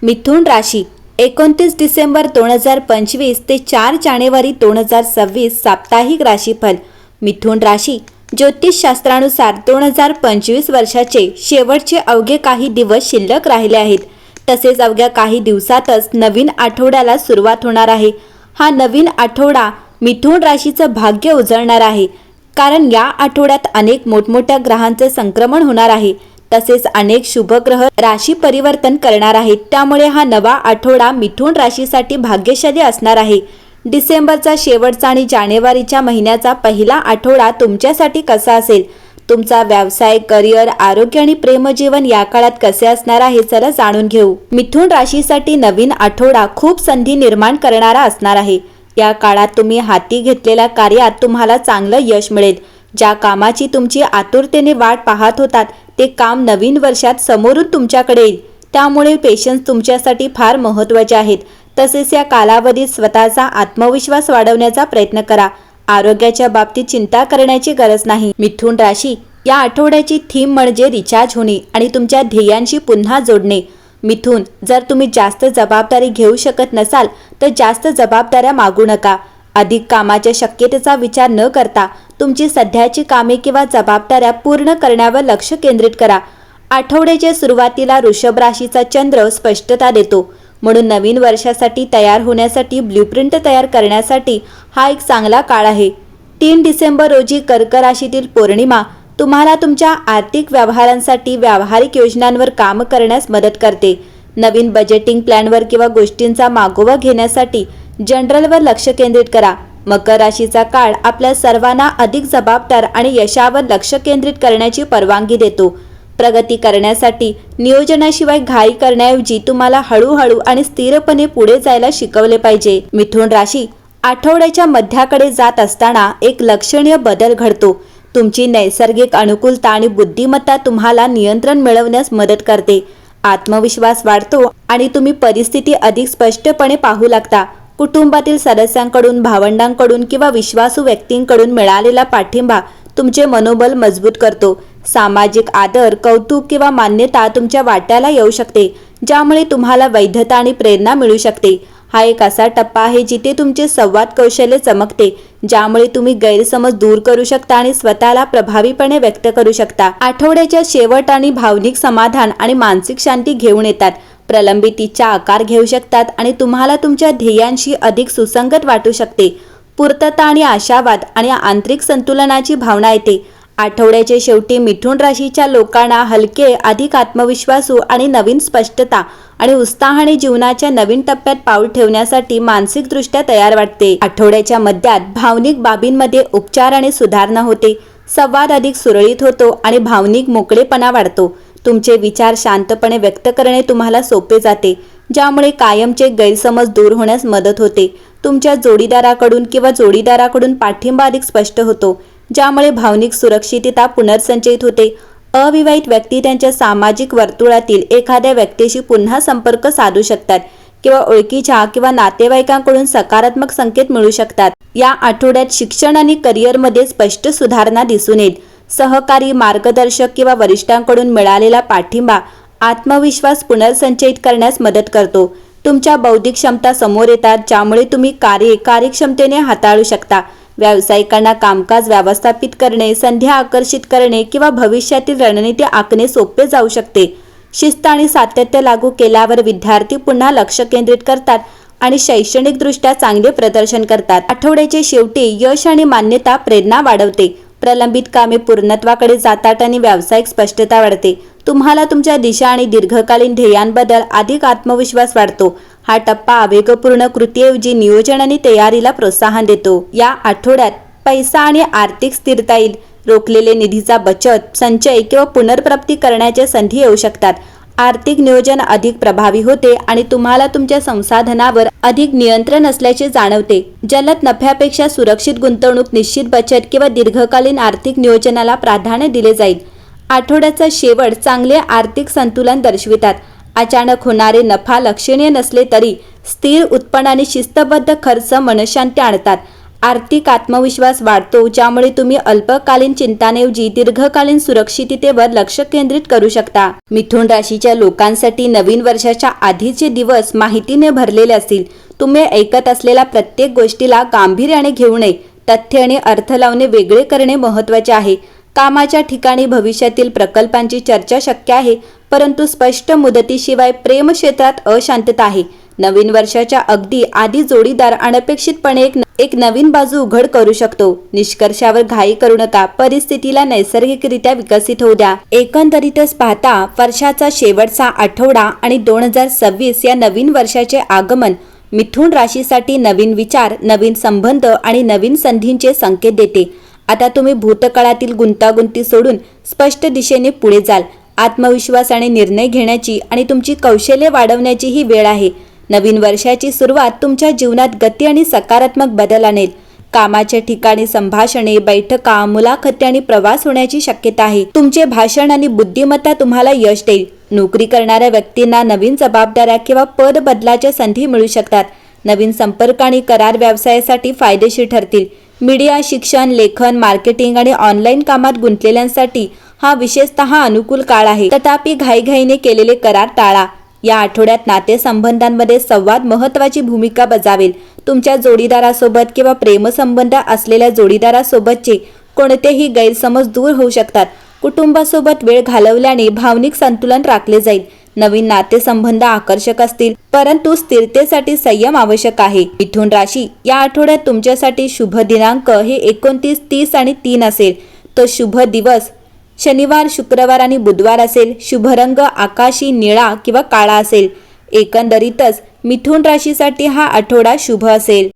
मिथुन राशी 29 डिसेंबर 2025 ते 4 जानेवारी 2026 साप्ताहिक राशीफल। मिथुन राशी ज्योतिषशास्त्रानुसार 2025 वर्षाचे शेवटचे अवघे काही दिवस शिल्लक राहिले आहेत। तसेच अवघ्या काही दिवसातच नवीन आठवड्याला सुरुवात होणार आहे। हा नवीन आठवडा मिथुन राशीचं भाग्य उजळणार आहे, कारण या आठवड्यात अनेक मोठमोठ्या ग्रहांचे संक्रमण होणार आहे। तसेच अनेक शुभग्रह राशी परिवर्तन करणार आहेत। त्यामुळे हा नवा आठवडा मिथुन राशीसाठी भाग्यशाली असणार आहे। डिसेंबरचा शेवटचा आणि जानेवारीच्या महिन्याचा पहिला आठवडा तुमच्यासाठी कसा असेल? तुमचा व्यवसाय, करिअर, आरोग्य आणि प्रेमजीवन या काळात कसे असणार आहे, चला जाणून घेऊ। मिथुन राशीसाठी नवीन आठवडा खूप संधी निर्माण करणारा असणार आहे। या काळात तुम्ही हाती घेतलेल्या कार्यात तुम्हाला चांगलं यश मिळेल। ज्या कामाची तुमची आतुरतेने वाट पाहत होतात ते काम नवीन वर्षात समोरून तुमच्याकडे येईल। त्यामुळे पेशन्स तुमच्यासाठी फार महत्त्वाचे आहेत। तसेच या कालावधीत स्वतःचा आत्मविश्वास वाढवण्याचा प्रयत्न करा। आरोग्याच्या बाबतीत चिंता करण्याची गरज नाही। मिथुन राशी या आठवड्याची थीम म्हणजे रिचार्ज होणे आणि तुमच्या ध्येयांशी पुन्हा जोडणे। मिथुन, जर तुम्ही जास्त जबाबदारी घेऊ शकत नसाल तर जास्त जबाबदाऱ्या मागू नका। अधिक कामाच्या शक्यतेचा विचार न करता तुमची सध्याची कामे किंवा जबाबदाऱ्या पूर्ण करण्यावर लक्ष केंद्रित करा। आठवड्याच्या सुरुवातीला वृषभ राशीचा चंद्र स्पष्टता देतो, म्हणून नवीन वर्षासाठी तयार होण्यासाठी ब्ल्यूप्रिंट तयार करण्यासाठी हा एक चांगला काळ आहे। 3 डिसेंबर रोजी कर्क राशीतील पौर्णिमा तुम्हाला तुमच्या आर्थिक व्यवहारांसाठी व्यावहारिक योजनांवर काम करण्यास मदत करते। नवीन बजेटिंग प्लॅनवर किंवा गोष्टींचा मागोवा घेण्यासाठी जनरलवर लक्ष केंद्रित करा। मकर राशीचा काळ आपल्या सर्वांना अधिक जबाबदार आणि यशावर लक्ष केंद्रित करण्याची परवानगी देतो। प्रगती करण्यासाठी नियोजनाशिवाय घाई करण्याऐवजी तुम्हाला हळूहळू आणि स्थिरपणे पुढे जायला शिकवले पाहिजे। मिथुन राशी आठवड्याच्या मध्याकडे जात असताना एक लक्षणीय बदल घडतो। तुमची नैसर्गिक अनुकूलता आणि बुद्धिमत्ता तुम्हाला नियंत्रण मिळवण्यास मदत करते। आत्मविश्वास वाढतो आणि तुम्ही परिस्थिती अधिक स्पष्टपणे पाहू लागता। कुटुंबातील सदस्यांकडून, भावंडांकडून किंवा विश्वासू व्यक्तींकडून मिळालेला पाठिंबा तुमचे मनोबल मजबूत करतो। सामाजिक आदर, कौतुक किंवा मान्यता तुमच्या वाट्याला येऊ शकते, ज्यामुळे तुम्हाला वैधता आणि प्रेरणा मिळू शकते। हा एक असा टप्पा आहे जिथे तुमचे संवाद कौशल्य चमकते, ज्यामुळे तुम्ही गैरसमज दूर करू शकता आणि स्वतःला प्रभावीपणे व्यक्त करू शकता। आठवड्याच्या शेवट आणि भावनिक समाधान आणि मानसिक शांती घेऊन येतात। प्रलंबित इच्छा आकार घेऊ शकतात आणि तुम्हाला तुमच्या ध्येयांशी अधिक सुसंगत वाटू शकते। पूर्तता आणि आशावाद आणि आंतरिक संतुलनाची भावना येते। आठवड्याच्या शेवटी मिथुन राशीच्या लोकांना हलके, अधिक आत्मविश्वासू आणि नवीन स्पष्टता आणि उत्साहाने जीवनाच्या नवीन टप्प्यात पाऊल ठेवण्यासाठी मानसिकदृष्ट्या तयार वाटते। आठवड्याच्या मध्यात भावनिक बाबींमध्ये उपचार आणि सुधारणा होते। संवाद अधिक सुरळीत होतो आणि भावनिक मोकळेपणा वाढतो। तुमचे विचार शांतपणे व्यक्त करणे तुम्हाला सोपे जाते, ज्यामुळे कायमचे गैरसमज दूर होण्यास मदत होते। तुमच्या जोडीदाराकडून पाठिंबा अधिक स्पष्ट होतो, ज्यामुळे भावनिक सुरक्षितता पुनर्संचयित होते। अविवाहित व्यक्ती त्यांच्या सामाजिक वर्तुळातील एखाद्या व्यक्तीशी पुन्हा संपर्क साधू शकतात किंवा ओळखीच्या किंवा नातेवाईकांकडून सकारात्मक संकेत मिळू शकतात। या आठवड्यात शिक्षण आणि करिअरमध्ये स्पष्ट सुधारणा दिसून येईल। सहकारी, मार्गदर्शक किंवा वरिष्ठांकडून मिळालेला पाठिंबा आत्मविश्वास पुनर्संचयित करण्यास मदत करतो। तुमच्या बौद्धिक क्षमता समोर येतात, ज्यामुळे तुम्ही कार्यक्षमतेने हाताळू शकता। व्यावसायिकांना कामकाज व्यवस्थापित करणे, संधी आकर्षित करणे किंवा भविष्यातील रणनीती आखणे सोपे जाऊ शकते। शिस्त आणि सातत्य लागू केल्यावर विद्यार्थी पुन्हा लक्ष केंद्रित करतात आणि शैक्षणिकदृष्ट्या चांगले प्रदर्शन करतात। आठवड्याच्या शेवटी यश आणि मान्यता प्रेरणा वाढवते। प्रलंबित कामे पूर्णत्वाकडे जातात आणि व्यावसायिक स्पष्टता वाढते। तुम्हाला तुमच्या दिशा आणि दीर्घकालीन ध्येयांबद्दल अधिक आत्मविश्वास वाढतो। हा टप्पा आवेगपूर्ण कृतीऐवजी नियोजन आणि तयारीला प्रोत्साहन देतो। या आठवड्यात पैसा आणि आर्थिक स्थिरता येईल। रोखलेले निधीचा बचत, संचय किंवा पुनर्प्राप्ती करण्याच्या संधी येऊ शकतात। आर्थिक नियोजन अधिक प्रभावी होते आणि तुम्हाला तुमच्या संसाधनावर अधिक नियंत्रण असल्याचे जाणवते। जलद नफ्यापेक्षा सुरक्षित गुंतवणूक, निश्चित बचत किंवा दीर्घकालीन आर्थिक नियोजनाला प्राधान्य दिले जाईल। आठवड्याचा शेवट चांगले आर्थिक संतुलन दर्शवितात। अचानक होणारे नफा लक्षणीय नसले तरी स्थिर उत्पन्न आणि शिस्तबद्ध खर्च मनशांती आणतात। आर्थिक आत्मविश्वास वाढतो, ज्यामुळे तुम्ही अल्पकालीन चिंतांऐवजी दीर्घकालीन सुरक्षिततेवर लक्ष केंद्रित करू शकता. मिथुन राशीच्या लोकांसाठी नवीन वर्षाच्या आधीचे दिवस माहितीने भरलेले असतील. तुम्ही ऐकत असलेल्या प्रत्येक गोष्टीला गांभीर्याने घेऊ नये. तथ्य आणि अर्थ लावणे वेगळे करणे महत्त्वाचे आहे. कामाच्या ठिकाणी भविष्यातील प्रकल्पांची चर्चा शक्य आहे, परंतु स्पष्ट मुदतीशिवाय प्रेम क्षेत्रात अशांतता आहे. नवीन वर्षाच्या अगदी आधी जोडीदार अनपेक्षितपणे एक नवीन बाजू उघड करू शकतो. निष्कर्षावर घाई करू नका. परिस्थितीला नैसर्गिकरित्या विकसित होऊ द्या. एकंदरीतच पाहता वर्षाचा शेवटचा आठवडा आणि 2026 या नवीन वर्षाचे आगमन मिथुन राशीसाठी नवीन विचार, नवीन संबंध आणि नवीन संधींचे संकेत देते. आता तुम्ही भूतकाळातील गुंतागुंती सोडून स्पष्ट दिशेने पुढे जाल. आत्मविश्वास आणि निर्णय घेण्याची आणि तुमची कौशल्ये वाढवण्याची ही वेळ आहे. नवीन वर्षाची सुरुवात तुमच्या जीवनात गती आणि सकारात्मक बदल आणेल. कामाच्या ठिकाणी संभाषणे, बैठका, मुलाखती आणि प्रवास होण्याची शक्यता आहे. तुमचे भाषण आणि बुद्धिमत्ता तुम्हाला यश देईल. नोकरी करणाऱ्या व्यक्तींना नवीन जबाबदाऱ्या किंवा पद बदलाच्या संधी मिळू शकतात. नवीन संपर्क आणि करार व्यवसायासाठी फायदेशीर ठरतील. मीडिया, शिक्षण, लेखन, मार्केटिंग आणि ऑनलाईन कामात गुंतलेल्यांसाठी हा विशेषतः अनुकूल काळ आहे. तथापि घाईघाईने केलेले करार टाळा. या आठवड्यात नातेसंबंधांमध्ये संवाद महत्त्वाची भूमिका बजावेल. तुमच्या जोडीदारासोबत किंवा प्रेमसंबंध असलेल्या जोडीदारासोबतचे कोणतेही गैरसमज दूर होऊ शकतात. कुटुंबासोबत वेळ घालवल्याने भावनिक संतुलन राखले जाईल. नवीन नातेसंबंध आकर्षक असतील, परंतु स्थिरतेसाठी संयम आवश्यक आहे. मिथुन राशी या आठवड्यात तुमच्यासाठी शुभ दिनांक हे 29, 30 आणि 3 असेल. तो शुभ दिवस शनिवार, शुक्रवार आणि बुधवार असेल. शुभ रंग आकाशी निळा किंवा काळा असेल. एकंदरीतच मिथुन राशीसाठी हा आठवडा शुभ असेल.